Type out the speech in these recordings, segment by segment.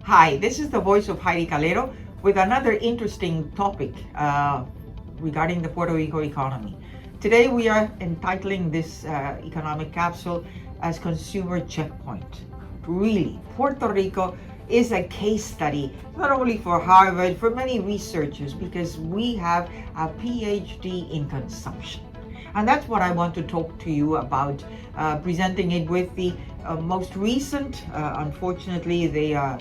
Hi, this is the voice of Heidie Calero with another interesting topic regarding the Puerto Rico economy. Today we are entitling this economic capsule as Consumer Checkpoint. Really, Puerto Rico is a case study, not only for Harvard, for many researchers, because we have a PhD in consumption. And that's what I want to talk to you about, presenting it with the most recent, unfortunately they are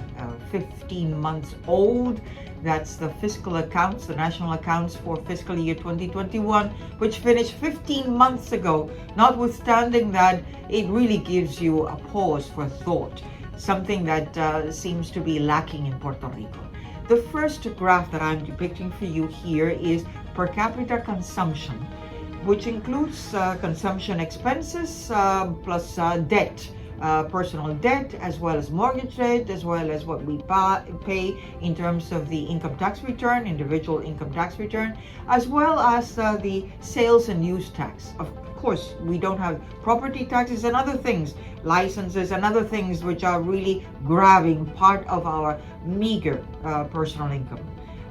15 months old. That's the fiscal accounts, the national accounts for fiscal year 2021, which finished 15 months ago. Notwithstanding that, it really gives you a pause for thought, something that seems to be lacking in Puerto Rico. The first graph that I'm depicting for you here is per capita consumption, which includes consumption expenses plus debt, personal debt, as well as mortgage debt, as well as what we pay in terms of the income tax return, individual income tax return, as well as the sales and use tax. Of course, we don't have property taxes and other things, licenses and other things which are really grabbing part of our meager personal income.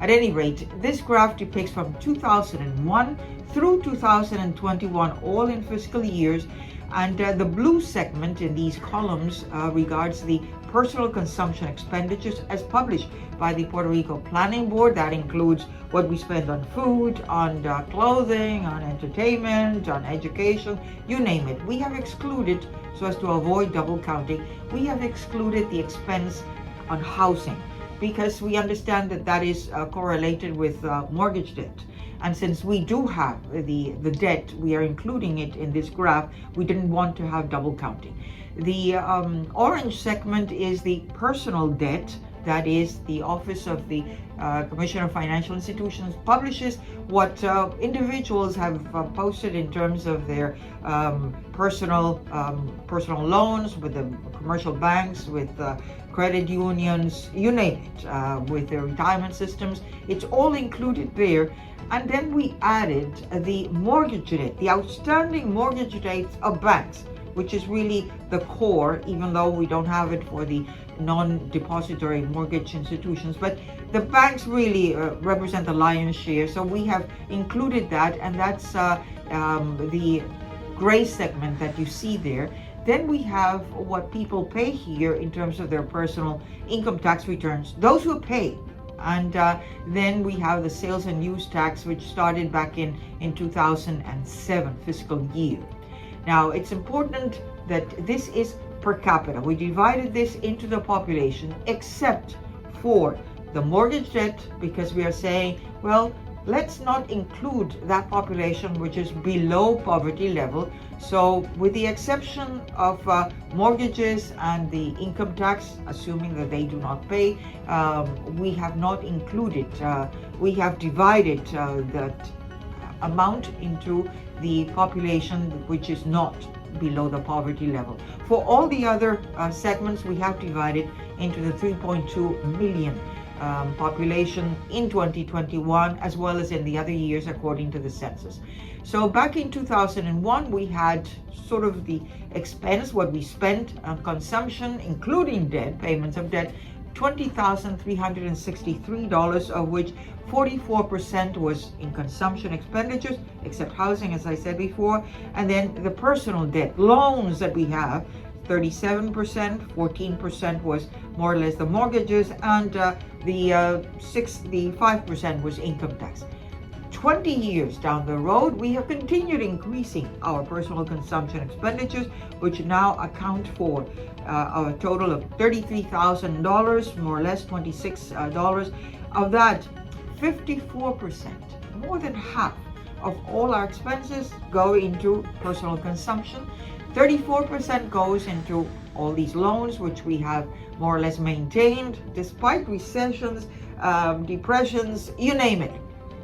At any rate, this graph depicts from 2001 through 2021, all in fiscal years, and the blue segment in these columns regards the personal consumption expenditures as published by the Puerto Rico Planning Board. That includes what we spend on food, on clothing, on entertainment, on education, you name it. We have excluded, so as to avoid double counting, we have excluded the expense on housing, because we understand that that is correlated with mortgage debt. And since we do have the debt, we are including it in this graph. We didn't want to have double counting. The orange segment is the personal debt. That is, the Office of the Commissioner of Financial Institutions publishes what individuals have posted in terms of their personal loans with the commercial banks, with credit unions, you name it, with their retirement systems. It's all included there. And then we added the mortgage debt, the outstanding mortgage debts of banks, which is really the core, even though we don't have it for the non-depository mortgage institutions. But the banks really represent the lion's share, so we have included that, and that's the gray segment that you see there. Then we have what people pay here in terms of their personal income tax returns, those who pay. And then we have the sales and use tax, which started back in 2007 fiscal year. Now, it's important that this is per capita. We divided this into the population, except for the mortgage debt, because we are saying, well, let's not include that population which is below poverty level. So with the exception of mortgages and the income tax, assuming that they do not pay, we have not included, we have divided that amount into the population which is not below the poverty level. For all the other segments, we have divided into the 3.2 million population in 2021, as well as in the other years according to the census. So back in 2001, we had sort of the expense, what we spent on consumption, including debt, payments of debt, $20,363, of which 44% was in consumption expenditures, except housing, as I said before. And then the personal debt, loans that we have, 37%, 14% was more or less the mortgages, and the 5% was income tax. 20 years down the road, we have continued increasing our personal consumption expenditures, which now account for a total of $33,000, more or less $26. Of that, 54%, more than half of all our expenses go into personal consumption. 34% goes into all these loans, which we have more or less maintained despite recessions, depressions, you name it.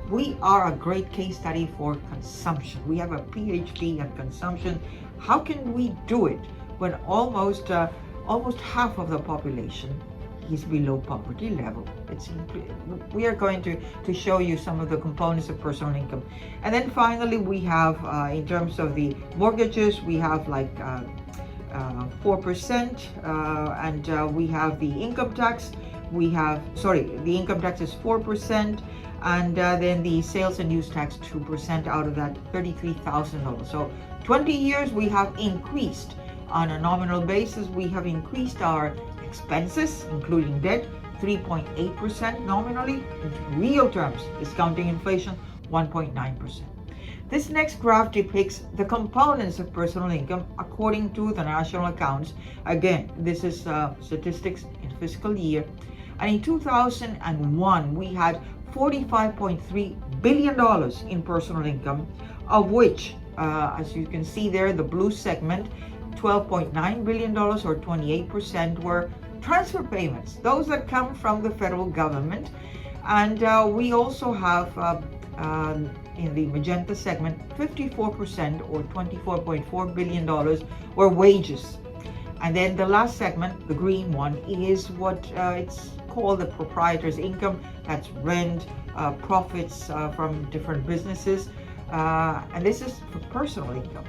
We are a great case study for consumption. We have a PhD in consumption. How can we do it when almost half of the population is below poverty level? We are going to show you some of the components of personal income. And then finally, we have, in terms of the mortgages, we have like 4%, and we have the income tax, the income tax is 4%, and then the sales and use tax 2% out of that $33,000. So 20 years we have increased on a nominal basis. We have increased our expenses, including debt, 3.8% nominally. In real terms, discounting inflation, 1.9%. This next graph depicts the components of personal income according to the national accounts. Again, this is statistics in fiscal year. And in 2001, we had $45.3 billion in personal income, of which, as you can see there, the blue segment, $12.9 billion or 28% were transfer payments, those that come from the federal government. And we also have in the magenta segment, 54% or $24.4 billion were wages. And then the last segment, the green one, is what it's called the proprietor's income. That's rent, profits from different businesses. And this is for personal income.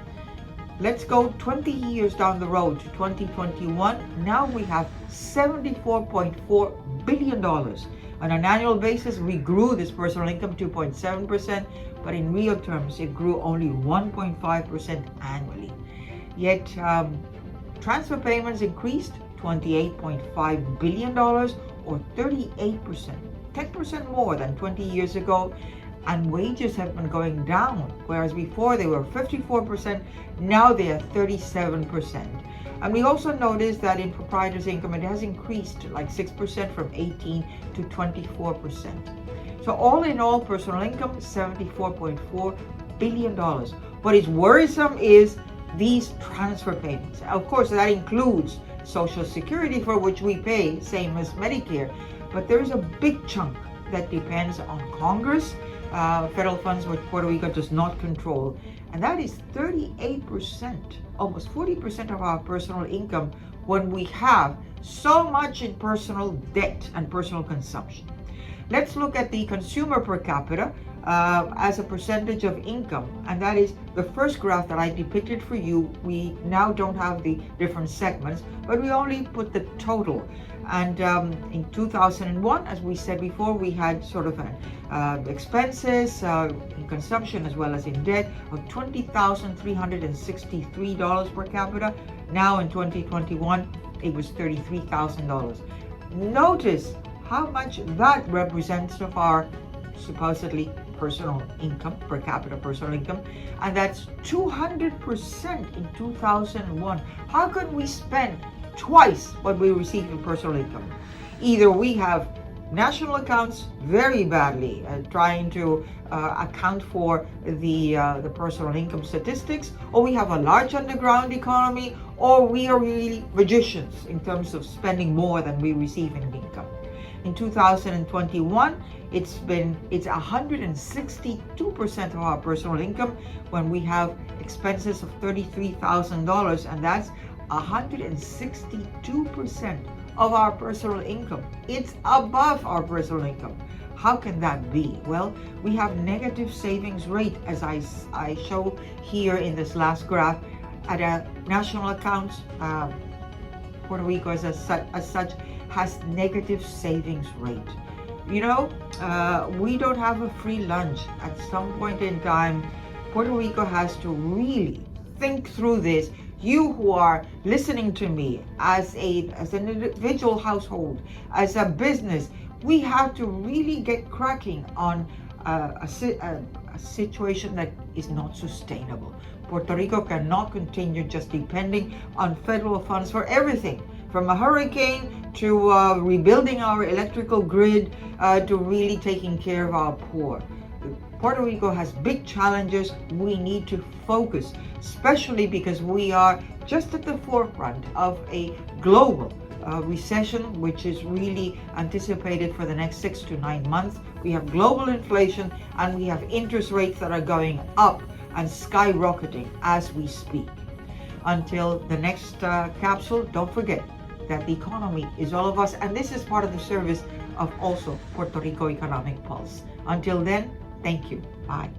Let's go 20 years down the road to 2021. Now we have $74.4 billion. On an annual basis, we grew this personal income 2.7%, but in real terms, it grew only 1.5% annually. Yet, transfer payments increased $28.5 billion or 38%, 10% more than 20 years ago. And wages have been going down, whereas before they were 54%, now they are 37%. And we also noticed that in proprietor's income, it has increased like 6% from 18 to 24%. So all in all, personal income, $74.4 billion. What is worrisome is these transfer payments. Of course, that includes Social Security, for which we pay, same as Medicare, but there is a big chunk that depends on Congress, federal funds which Puerto Rico does not control, and that is 38%, almost 40% of our personal income when we have so much in personal debt and personal consumption. Let's look at the consumer per capita as a percentage of income, and that is the first graph that I depicted for you. We now don't have the different segments, but we only put the total. And in 2001, as we said before, we had sort of expenses in consumption as well as in debt of $20,363 per capita. Now in 2021, it was $33,000. Notice how much that represents of our supposedly personal income, per capita personal income, and that's 200% in 2001. How could we spend twice what we receive in personal income? Either we have national accounts very badly trying to account for the personal income statistics, or we have a large underground economy, or we are really magicians in terms of spending more than we receive in income. In 2021, it's 162% of our personal income when we have expenses of $33,000, and that's 162% of our personal income. It's above our personal income. How can that be? Well, we have negative savings rate, as I show here in this last graph. At a national accounts, Puerto Rico as such has negative savings rate. You know, we don't have a free lunch. At some point in time, Puerto Rico has to really think through this. You who are listening to me as an individual household, as a business, we have to really get cracking on a situation that is not sustainable. Puerto Rico cannot continue just depending on federal funds for everything, from a hurricane to rebuilding our electrical grid to really taking care of our poor. Puerto Rico has big challenges. We need to focus, especially because we are just at the forefront of a global recession, which is really anticipated for the next 6 to 9 months. We have global inflation, and we have interest rates that are going up and skyrocketing as we speak. Until the next capsule, don't forget that the economy is all of us, and this is part of the service of also Puerto Rico Economic Pulse. Until then, thank you. Bye.